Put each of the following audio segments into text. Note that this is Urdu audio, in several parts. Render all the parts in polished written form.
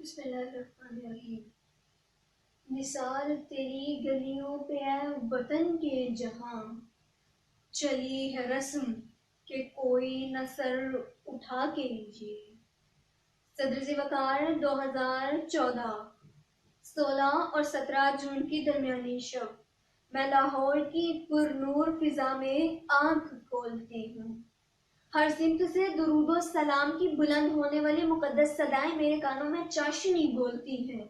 بسم اللہ الرحمن الرحیم۔ نثار تیری گلیوں پہ اے وطن کے جہاں، چلی ہے رسم کہ کوئی نہ سر اٹھا کے لیجیے۔ صدر ذی وقار 2014 16 اور 17 جون کی درمیانی شب میں لاہور کی پر نور فضا میں آنکھ کھولتی ہوں۔ ہر سمت سے درود و سلام کی بلند ہونے والی مقدس صدائیں میرے کانوں میں چاشنی بولتی ہیں۔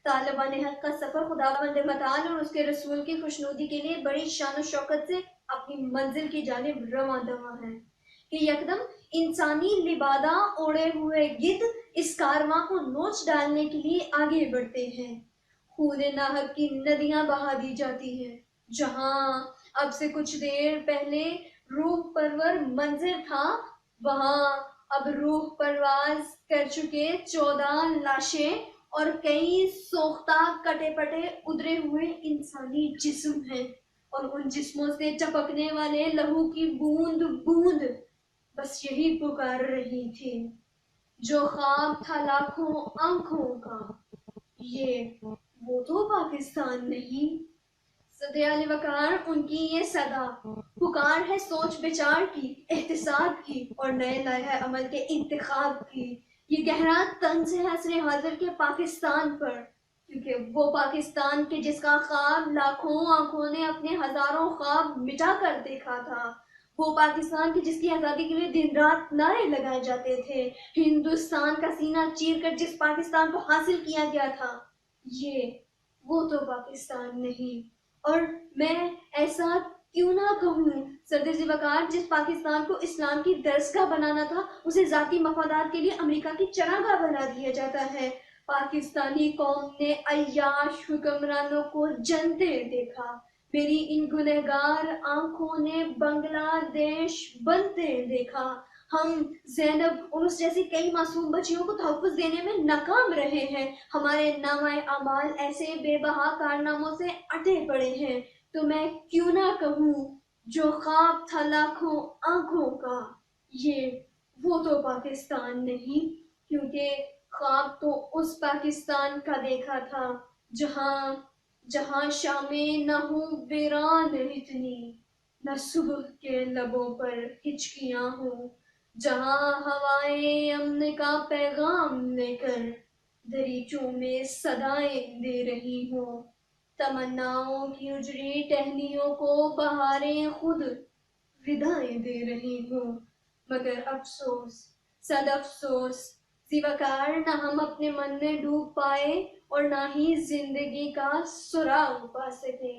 طالبان حق کا سفر خداوند متعال اور اس کے رسول کی خوشنودی کے لیے بڑی شان و شوکت سے اپنی منزل کی جانب رواں دواں ہے کہ یکدم انسانی لبادہ اوڑے ہوئے گدھ اس کارواں کو نوچ ڈالنے کے لیے آگے بڑھتے ہیں۔ خون ناحق کی ندیاں بہا دی جاتی ہیں۔ جہاں اب سے کچھ دیر پہلے روح پرور منظر تھا، وہاں اب روح پرواز کر چکے 14 لاشیں اور کئی سوختہ کٹے پٹے ادھرے ہوئے انسانی جسم ہیں، اور ان جسموں سے ٹپکنے والے لہو کی بوند بوند بس یہی پکار رہی تھی، جو خواب تھا لاکھوں آنکھوں کا، یہ وہ تو پاکستان نہیں۔ صدر علی وقار ان کی یہ صدا پکار ہے سوچ بچار کی، احتساب کی اور نئے لائحہ عمل کے انتخاب کی۔ یہ گہرا طنز ہے عصر حاضر کے پاکستان پر، کیونکہ وہ پاکستان کے جس کا خواب لاکھوں آنکھوں نے اپنے ہزاروں خواب مٹا کر دیکھا تھا، وہ پاکستان کی جس کی آزادی کے لیے دن رات نعرے لگائے جاتے تھے، ہندوستان کا سینہ چیر کر جس پاکستان کو حاصل کیا گیا تھا، یہ وہ تو پاکستان نہیں۔ اور میں ایسا کیوں نہ کہوں، صدر ذی وقار جس پاکستان کو اسلام کی درسگاہ بنانا تھا، اسے ذاتی مفادات کے لیے امریکہ کی چراگاہ بنا دیا جاتا ہے۔ پاکستانی قوم نے عیاش حکمرانوں کو جنتے دیکھا، میری ان گنہگار آنکھوں نے بنگلہ دیش بنتے دیکھا۔ ہم زینب عرس جیسی کئی معصوم بچیوں کو تحفظ دینے میں ناکام رہے ہیں، ہمارے نامہ اعمال ایسے بے بہا کارناموں سے اٹے پڑے ہیں، تو میں کیوں نہ کہوں جو خواب تھا لاکھوں آنکھوں کا، یہ وہ تو پاکستان نہیں، کیونکہ خواب تو اس پاکستان کا دیکھا تھا جہاں شامیں نہ ہوں ویران اتنی، نہ صبح کے لبوں پر ہچکیاں ہوں، جہاں ہوائیں امن کا پیغام لے کر دریچوں میں صدائیں دے رہی ہوں، تمناؤں کی اجڑی ٹہنیوں کو بہاریں خود ودائیں دے رہی ہوں۔ مگر افسوس، صد افسوس ذی وقار، نہ ہم اپنے من میں ڈوب پائے اور نہ ہی زندگی کا سراغ پا سکے،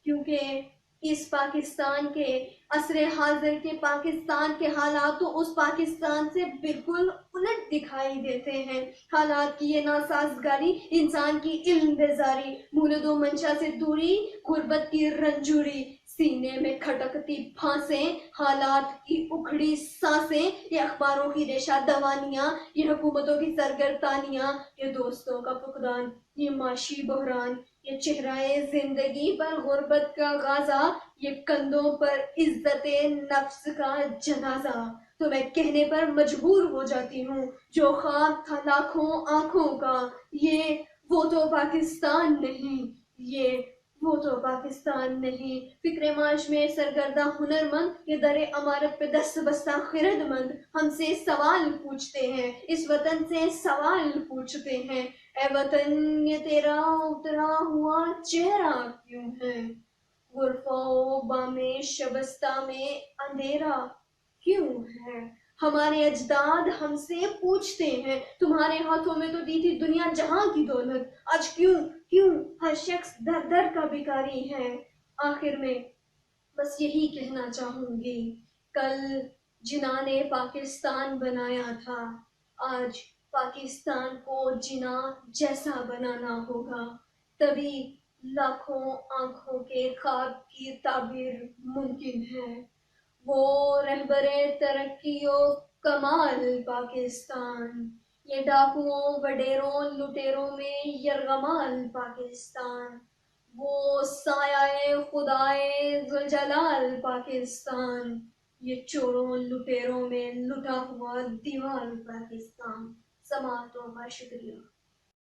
کیونکہ اس پاکستان کے عصر حاضر کے پاکستان کے حالات تو اس پاکستان سے بالکل الٹ دکھائی دیتے ہیں۔ حالات کی یہ ناسازگاری، انسان کی علم بیزاری، مولد و منشا سے دوری، غربت کی رنجوری، سینے میں کھٹکتی پھانسیں، حالات کی اکھڑی سانسیں، یہ اخباروں کی ریشہ دوانیاں، یہ حکومتوں کی سرگردانیاں، یہ دوستوں کا فقدان، یہ معاشی بحران، یہ چہرۂ زندگی پر غربت کا غازہ، یہ کندھوں پر عزت نفس کا جنازہ، تو میں کہنے پر مجبور ہو جاتی ہوں، جو خواب تھا لاکھوں آنکھوں کا، یہ وہ تو پاکستان نہیں، یہ وہ تو پاکستان نہیں۔ فکر معاش میں سرگردہ ہنرمند، یہ در عمارت پہ دست بستہ خرد مند ہم سے سوال پوچھتے ہیں، اس وطن سے سوال پوچھتے ہیں، اے وطن یہ تیرا اترا ہوا چہرہ کیوں ہے؟ غرفہ و بام شبستہ میں اندھیرا کیوں ہے؟ ہمارے اجداد ہم سے پوچھتے ہیں، تمہارے ہاتھوں میں تو دی تھی دنیا جہاں کی دولت، آج کیوں ہر شخص در در کا بھکاری ہے؟ آخر میں بس یہی کہنا چاہوں گی، کل جناح نے پاکستان بنایا تھا، آج پاکستان کو جناح جیسا بنانا ہوگا، تبھی لاکھوں آنکھوں کے خواب کی تعبیر ممکن ہے۔ وہ رہبر ترقی و کمال پاکستان، یہ ڈاکوؤں وڈیروں لٹیروں میں یرغمال پاکستان، وہ سایہ خدائے ذوالجلال پاکستان، یہ چوروں لٹیروں میں لٹا ہوا دیوال پاکستان۔ سماعتوں کا شکریہ۔